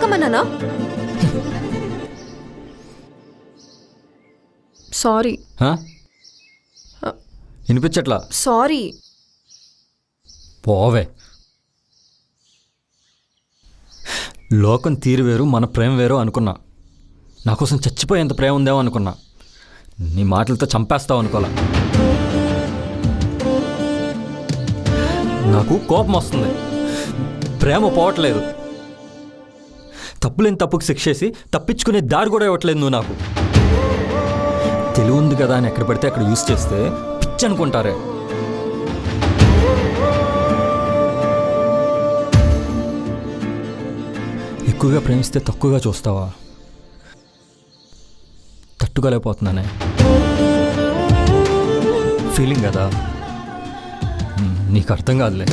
ఆపమన్నానా? Sorry. వినిపించట్లా? Sorry. పోవే. లోకం తీరు వేరు, మన ప్రేమ వేరు అనుకున్నా. నా కోసం చచ్చిపోయేంత ప్రేమ ఉందేమో అనుకున్నా. నీ మాటలతో చంపేస్తావు అనుకోలే. నాకు కోపం వస్తుంది, ప్రేమ పోవట్లేదు. తప్పులేని తప్పుకు శిక్షేసి తప్పించుకునే దారి కూడా ఇవ్వట్లేదు నువ్వు నాకు. తెలివి ఉంది కదా అని ఎక్కడ పడితే అక్కడ యూజ్ చేస్తే పిచ్చి అనుకుంటారే. ఎక్కువగా ప్రేమిస్తే తక్కువగా చూస్తావా? తట్టుకోలేకపోతున్నానే. ఫీలింగ్ కదా, నీకు అర్థం కాదులే.